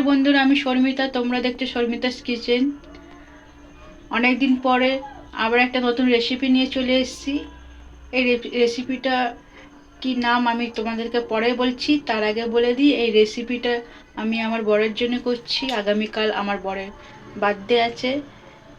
বন্ধুরা, আমি শর্মিতা। তোমরা দেখছো শর্মিতাস কিচেন। অনেকদিন পরে আবার একটা নতুন রেসিপি নিয়ে চলে এসেছি। এই রেসিপিটা কি নাম আমি তোমাদেরকে পরে বলছি। তার আগে বলে দিই, এই রেসিপিটা আমি আমার বরের জন্য করছি। আগামীকাল আমার বরের বার্থডে আছে,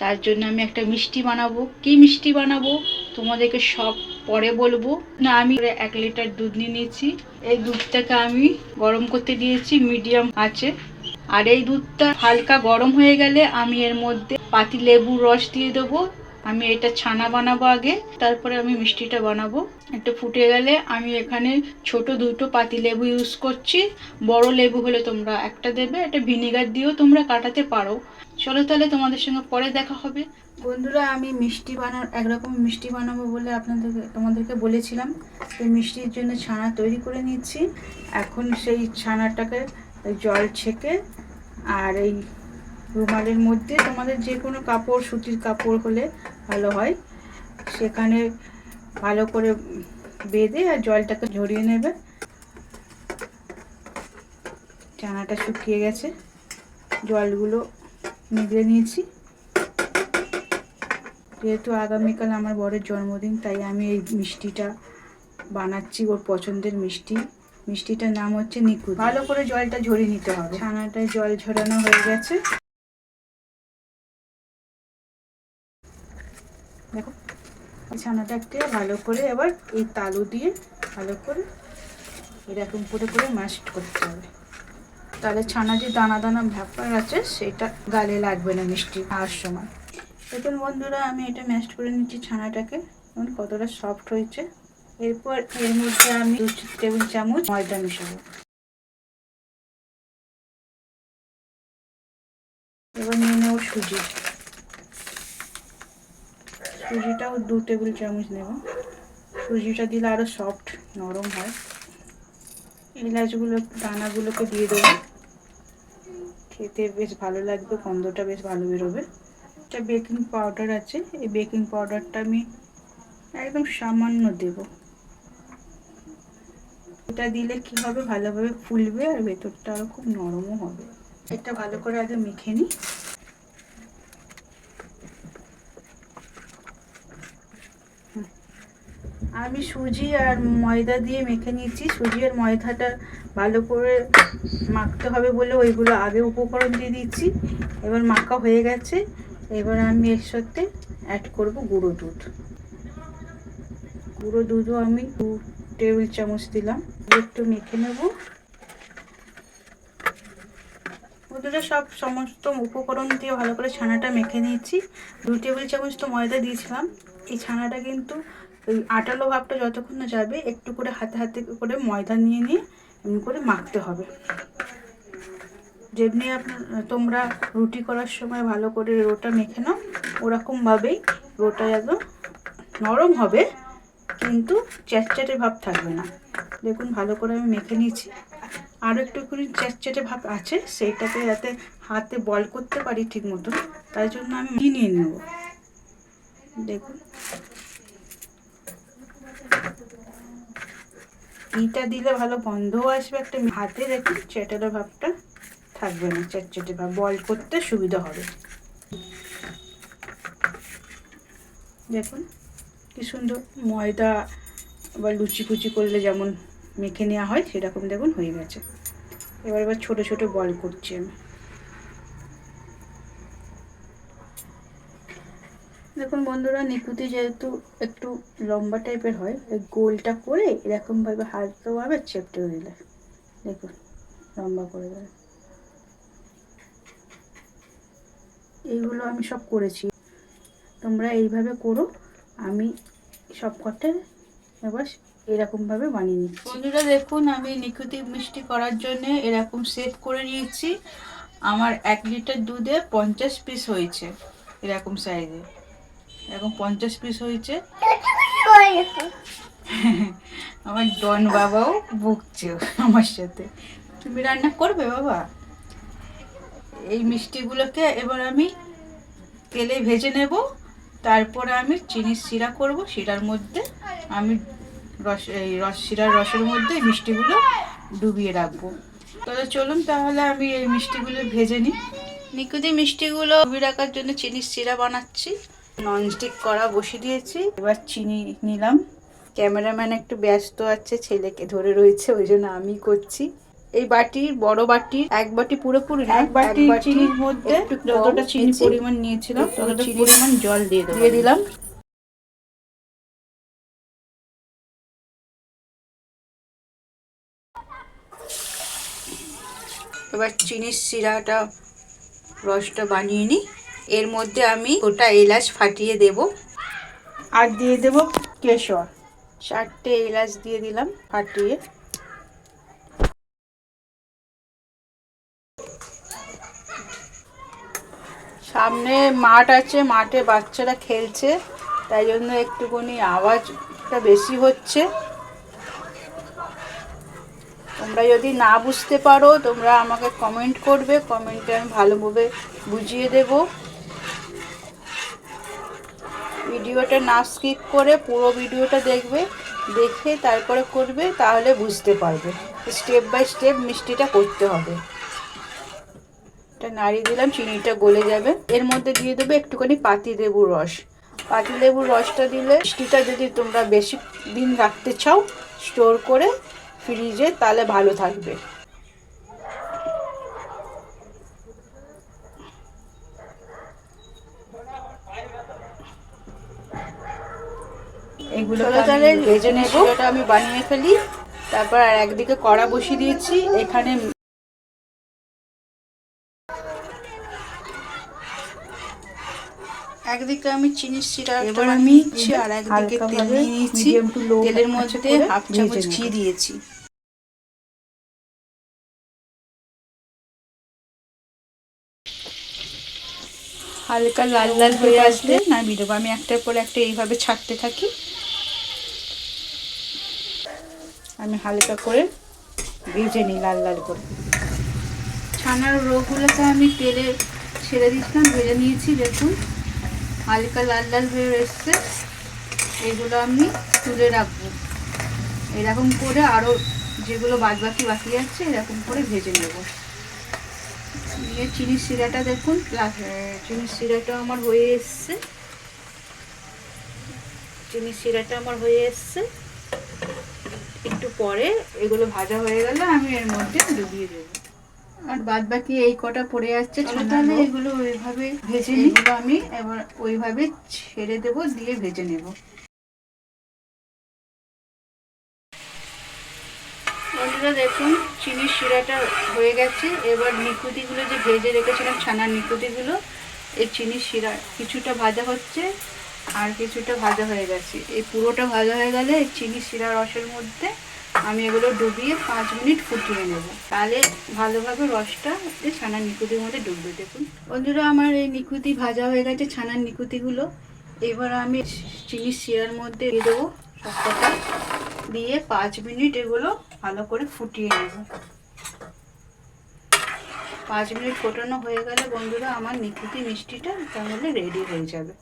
তার জন্য আমি একটা মিষ্টি বানাবো। কি মিষ্টি বানাবো তোমাদেরকে সব পরে বলবো। না, আমি 1 লিটার দুধ নিয়ে নিয়েছি। এই দুধটাকে আমি গরম করতে দিয়েছি মিডিয়াম আছে। আর এই দুধটা হালকা গরম হয়ে গেলে আমি এর মধ্যে পাতি লেবুর রস দিয়ে দেবো। আমি এটা ছানা বানাবো আগে, তারপরে আমি মিষ্টিটা বানাবো। একটু ফুটে গেলে আমি এখানে ছোট 2টো পাতি লেবু ইউজ করছি। বড় লেবু হলে তোমরা একটা দেবে। এটা ভিনেগার দিয়েও তোমরা কাটাতে পারো। চলো তাহলে তোমাদের সঙ্গে পরে দেখা হবে। বন্ধুরা, আমি একরকম মিষ্টি বানাবো বলে তোমাদেরকে বলেছিলাম। এই মিষ্টির জন্য ছানা তৈরি করে নিচ্ছি। এখন সেই ছানাটাকে জল ছেঁকে আর এই রুমালের মধ্যে, তোমাদের যে কোনো কাপড়, সুতির কাপড় হলে ভালো হয়, সেখানে ভালো করে বেঁধে আর জলটাকে ঝরিয়ে নেবে। ছানাটা শুকিয়ে গেছে, জলগুলো নিগড়ে নিয়েছি। যেহেতু আগামীকাল আমার বরের জন্মদিন, তাই আমি এই মিষ্টিটা বানাচ্ছি, ওর পছন্দের মিষ্টি। মিষ্টিটার নাম হচ্ছে নিকুতি। ভালো করে জলটা ঝরিয়ে নিতে হবে। ছানাটায় জল ঝরানো হয়ে গেছে। দেখো, ছানাটাকে ভালো করে এবার এই তালু দিয়ে ভালো করে এরকম করে করে ম্যাশ করতে হবে। তাহলে ছানা যে দানা দানা ব্যাপার আছে সেটা গালে লাগবে না মিষ্টি খাওয়ার সময়। দেখুন বন্ধুরা, আমি এটা ম্যাশ করে নিচ্ছি ছানাটাকে। দেখুন কতটা সফট হয়েছে। এরপর এর মধ্যে আমি 2 টেবিল চামচ ময়দা মেশাবো। এবার নিয়ে নেব সুজিটাও 2 টেবিল চামচ নেব। সুজিটা দিলে আরও সফট নরম হয়। দানাগুলোকে দিয়ে দেবো, খেতে বেশ ভালো লাগবে, গন্ধটা বেশ ভালো বেরোবে। একটা বেকিং পাউডার আছে, এই বেকিং পাউডারটা আমি একদম সামান্য দেব। এটা দিলে কি হবে, ভালোভাবে ফুলবে আর ভেতরটা আরও খুব নরমও হবে। এটা ভালো করে আগে মেখে নিই। আমি সুজি আর ময়দা দিয়ে মেখে নিয়েছি। সুজি আর ময়দাটা ভালো করে মাখতে হবে বলে ওইগুলো আগে উপকরণ দিয়ে দিচ্ছি। এবার মাখা হয়ে গেছে। এবার আমি এর সাথে অ্যাড করব গুঁড়ো দুধও আমি 2 টেবিল চামচ দিলাম। একটু মেখে নেব। ওদের সমস্ত উপকরণ দিয়ে ভালো করে ছানাটা মেখে নিয়েছি। 2 টেবিল চামচ তো ময়দা দিয়েছিলাম। এই ছানাটা কিন্তু ওই আটালো ভাবটা যতক্ষণ না যাবে, একটু করে হাতে হাতে করে ময়দা নিয়ে এমনি করে মাখতে হবে। যেমনি তোমরা রুটি করার সময় ভালো করে রোটা মেখে নাও, ওরকমভাবেই রোটা একদম নরম হবে, কিন্তু চ্যাটচ্যাটে ভাব থাকবে না। দেখুন ভালো করে আমি মেখে নিয়েছি। আরও একটুখানি চ্যাটচ্যাটে ভাব আছে, সেইটাকে যাতে হাতে বল করতে পারি ঠিক মতন, তাই জন্য আমি নিয়ে নেব। দেখুন, ঘিটা দিলে ভালো গন্ধও আসবে। একটা হাতে দেখুন চ্যাটালো ভাবটা থাকবে না, চ্যাটচ্যাটে ভাব, বল করতে সুবিধা হবে। দেখুন কি সুন্দর ময়দা বা লুচি ফুচি করলে যেমন মেখে নেওয়া হয় সেরকম দেখুন হয়ে গেছে। এবার ছোট ছোট বল করছি আমি। দেখুন বন্ধুরা, নিকুতি যেহেতু একটু লম্বা টাইপের হয়, ওই গোলটা করে এরকমভাবে হালকাভাবে চেপটে দিলে দেখুন লম্বা করে দেয়। এইগুলো আমি সব করেছি, তোমরা এইভাবে করো। আমি সব কটা এবার এরকমভাবে বানিয়ে নিচ্ছি। বন্ধুরা দেখুন, আমি নিকুতি মিষ্টি করার জন্য এরকম সেট করে নিয়েছি। আমার 1 লিটার দুধে 50 পিস হয়েছে। এরকম সাইজে এরকম 50 পিস হয়েছে। আমার ডন বাবাও বকছে আমার সাথে। তুমি রান্না করবে বাবা? এই মিষ্টিগুলোকে এবার আমি তেলে ভেজে নেব। তারপরে আমি চিনির শিরা করব। শিরার মধ্যে আমি শিরার রসের মধ্যে মিষ্টিগুলো ডুবিয়ে রাখবো। তাহলে চলুন, তাহলে আমি এই মিষ্টিগুলো ভেজে নিই। নিকুতি মিষ্টিগুলো ডুবিয়ে রাখার জন্য চিনির সিরা বানাচ্ছি। ননস্টিক কড়া বসিয়ে দিয়েছি, এবার চিনি নিলাম। ক্যামেরাম্যান একটু ব্যস্ত আছে, ছেলেকে ধরে রয়েছে, ওই জন্য আমি করছি। এই বাটির, বড় বাটির এক বাটি পুরোপুরি না, এক বাটি চিনির মধ্যে যতটা চিনি পরিমাণ নিয়েছিলাম ততটা পরিমাণ জল দিয়ে দিলাম। এবার চিনির সিরাটা, রসটা বানিয়ে নিই। এর মধ্যে আমি গোটা এলাচ ফাটিয়ে দেব, আর দিয়ে দেব কেশর। 4টে এলাচ দিয়ে দিলাম ফাটিয়ে। সামনে মাঠ আছে, মাঠে বাচ্চারা খেলছে, তাই জন্য একটুখানি আওয়াজটা বেশি হচ্ছে। তোমরা যদি না বুঝতে পারো তোমরা আমাকে কমেন্ট করবে, কমেন্টে আমি ভালোভাবে বুঝিয়ে দেব। ভিডিওটা না স্কিপ করে পুরো ভিডিওটা দেখবে, দেখে তারপরে করবে, তাহলে বুঝতে পারবে। স্টেপ বাই স্টেপ মিষ্টিটা করতে হবে। এটা নাড়িয়ে দিলাম, চিনিটা গলে যাবে। এর মধ্যে দিয়ে দেবে একটুখানি পাতিলেবুর রস। পাতিলেবুর রসটা দিলে মিষ্টিটা যদি তোমরা বেশি দিন রাখতে চাও স্টোর করে ফ্রিজে, তাহলে ভালো থাকবে। এগুলো তাহলে ভেজে নেব। সেটা আমি বানিয়ে ফেলি। তারপর আর একদিকে কড়া বসিয়ে দিয়েছি, এখানে একদিকে আমি চিনির সিরা এবার আমি আর একদিকে তেল নিয়ে নিয়েছি। তেলের মধ্যে হাফ চামচ ঘি দিয়েছি। হালকা লাল লাল হয়ে আসলে নামিয়ে দেবো। আমি একটার পর একটা এইভাবে ছাড়তে থাকি। আমি হালকা করে ভেজে নিই, লাল লাল করে। ছানার রোগুলোকে আমি তেলে ছেড়ে দিচ্ছিলাম, ভেজে নিয়েছি। দেখুন হালকা লাল লাল হয়ে এসছে। এগুলো আমি তুলে রাখবো। এরকম করে আরও যেগুলো বাকি আছে এরকম করে ভেজে নেব। নিয়ে চিনির সিরাটা দেখুন, চিনির সিরাটা আমার হয়ে এসছে। চিনির সিরাটা আমার হয়ে এসছে। একটু পরে এগুলো ভাজা হয়ে গেলে আমি এর মধ্যে ডুবিয়ে দেবো। আর বাদ বাকি এই কটা পড়ে যাচ্ছে, তাহলে এগুলো ওইভাবে ভেজে নিই। আমি এবার ওইভাবে ছেড়ে দেবো, দিয়ে ভেজে নেব। বন্ধুরা দেখুন চিনির শিরাটা হয়ে গেছে। এবার নিকুতিগুলো যে ভেজে রেখেছিলাম, ছানার নিকুতিগুলো, এই চিনির শিরা কিছুটা ভাজা হচ্ছে আর কিছুটা ভাজা হয়ে গেছে। এই পুরোটা ভাজা হয়ে গেলে এই চিনির শিরা রসের মধ্যে আমি এগুলো ডুবিয়ে 5 মিনিট ফুটিয়ে নেব। তাহলে ভালোভাবে রসটা এই ছানার নিকুতির মধ্যে ডুববে। দেখুন বন্ধুরা আমার এই নিকুতি ভাজা হয়ে গেছে, ছানার নিকুতিগুলো। এবার আমি চিনির শিরার মধ্যে দিয়ে দেবো সবকটা, দিয়ে 5 মিনিট এগুলো ভালো করে ফুটিয়ে নেব। 5 মিনিট ফোটানো হয়ে গেলে বন্ধুরা আমার নিকুতি মিষ্টিটা তাহলে রেডি হয়ে যাবে।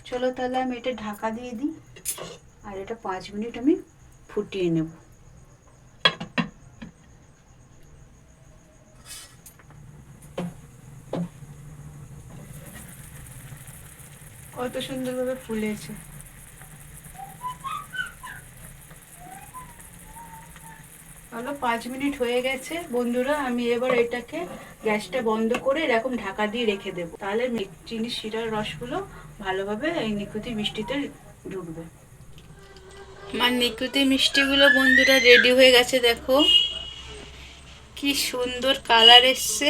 চলো তাহলে আমি এটা ঢাকা দিয়ে দিই, আর এটা 5 মিনিট আমি ফুটিয়ে নেব। কত সুন্দরভাবে ফুলেছে। হলো 5 মিনিট হয়ে গেছে বন্ধুরা। আমি এবার এটাকে গ্যাসটা বন্ধ করে এরকম ঢাকা দিয়ে রেখে দেবো। তাহলে চিনির শিরার রসগুলো ভালোভাবে এই নিকুতি মিষ্টিতে ঢুকবে। আমার নিকুতি মিষ্টিগুলো বন্ধুরা রেডি হয়ে গেছে। দেখো কি সুন্দর কালার এসছে,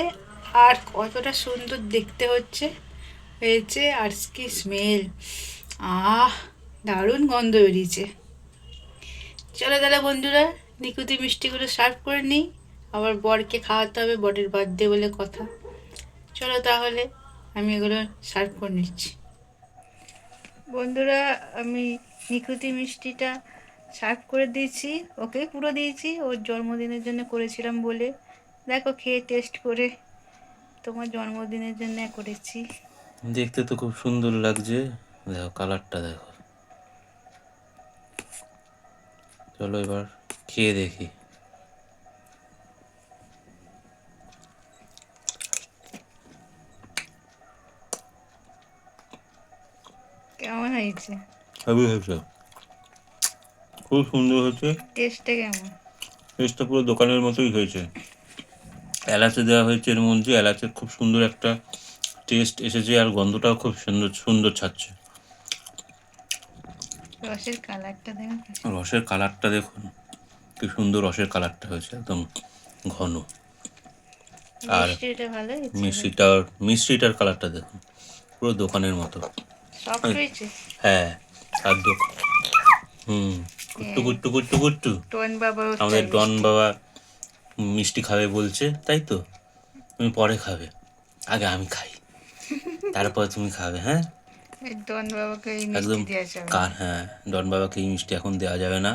আর কতটা সুন্দর দেখতে হয়েছে, আর কি স্মেল, দারুণ গন্ধ বেরিয়েছে। চলো তাহলে বন্ধুরা নিকুতি মিষ্টিগুলো সার্ভ করে নিই, আবার বরকে খাওয়াতে হবে, বরের বার্থডে বলে কথা। চলো তাহলে আমি এগুলো সার্ভ করে নিচ্ছি। বন্ধুরা আমি নিকুতি মিষ্টিটা সার্ভ করে দিয়েছি, ওকে পুরো দিয়েছি, ওর জন্মদিনের জন্য করেছিলাম বলে। দেখো খেয়ে টেস্ট করে, তোমার জন্মদিনের জন্য করেছি। দেখতে তো খুব সুন্দর লাগছে, দেখো কালারটা দেখো। চলো এবার খেয়ে দেখি। হয়েছে? হেভি হয়েছে, খুব সুন্দর হয়েছে। টেস্টটা কেমন? টেস্টটা পুরো দোকানের মতোই হয়েছে। এলাচে দেওয়া হয়েছে এর মধ্যে, এলাচের খুব সুন্দর একটা টেস্ট এসেছে, আর গন্ধটাও খুব সুন্দর সুন্দর ছাড়ছে। রসের কালারটা দেখুন। রসের কালারটা দেখুন, কি সুন্দর রসের কালারটা হয়েছে, একদম ঘন। আর মিষ্টিটা ভালো হয়েছে? মিষ্টিটার কালারটা দেখুন, পুরো দোকানের মতো। সফট হয়েছে? হ্যাঁ, আর কুট্টু কুট্টু কুট্টু কুট্টু। টন বাবা আমাদের ডন বাবা মিষ্টি খাবে বলছে, তাই তো? তুমি পরে খাবে, আগে আমি খাই, তারপর তুমি খাবে। হ্যাঁ, ডন বাবাকে এই একদম মিষ্টি দেওয়া যাবে না। হ্যাঁ, ডন বাবাকে এই মিষ্টি এখন দেওয়া যাবে না।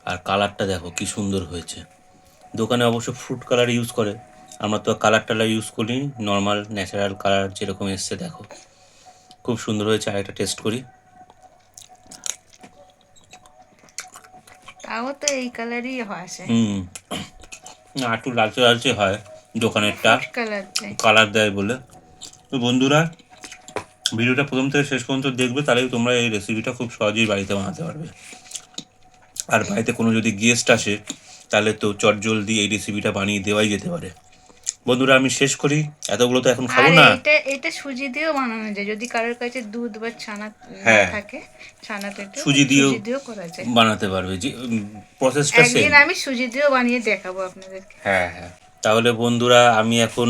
আর কালারটা দেখো কি সুন্দর হয়েছে। দোকানে অবশ্য ফ্রুট কালার ইউজ করে, আমরা তো কালার টালার ইউজ করি, নর্মাল ন্যাচারাল কালার যেরকম এসছে দেখো, খুব সুন্দর হয়েছে। আরেকটা টেস্ট করি। তাও তো এই কালারই আসে। না, একটু লালচে লালচে হয় দোকানেরটা, কালার দেয়। কালার দেয় বলে। তো বন্ধুরা, ভিডিওটা প্রথম থেকে শেষ পর্যন্ত দেখবে, তাহলেই তোমরা এই রেসিপিটা খুব সহজেই বাড়িতে বানাতে পারবে। আর বাড়িতে কোনো যদি গেস্ট আসে, তাহলে তো চটজলদি এই রেসিপিটা বানিয়ে দেওয়াই যেতে পারে। বন্ধুরা, আমি শেষ করি, এতগুলো তো এখন খাবো আর না। এটা সুজি দিয়েও বানানো যায়, যদি কারোর কাছে দুধ বা ছানা হ্যাঁ, থাকে। ছানা তো সুজি দিয়েও করা যায়। বানাতে পারবে, যে প্রসেসটা সেম। একদিন আমি সুজি দিয়েও বানিয়ে দেখাবো আপনাদেরকে। হ্যাঁ হ্যাঁ, তাহলে বন্ধুরা আমি এখন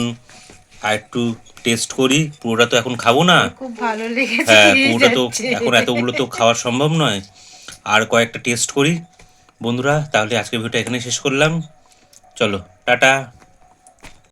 আর একটু টেস্ট করি। পুরোটা তো এখন খাবো না। খুব ভালো লেগেছে। হ্যাঁ, খেয়ে পুরোটা তো যাচ্ছে। এখন এতগুলো তো খাওয়া সম্ভব নয়, আর কয়েকটা টেস্ট করি। বন্ধুরা, তাহলে আজকের ভিডিওটা এখানে শেষ করলাম। চলো, টাটা।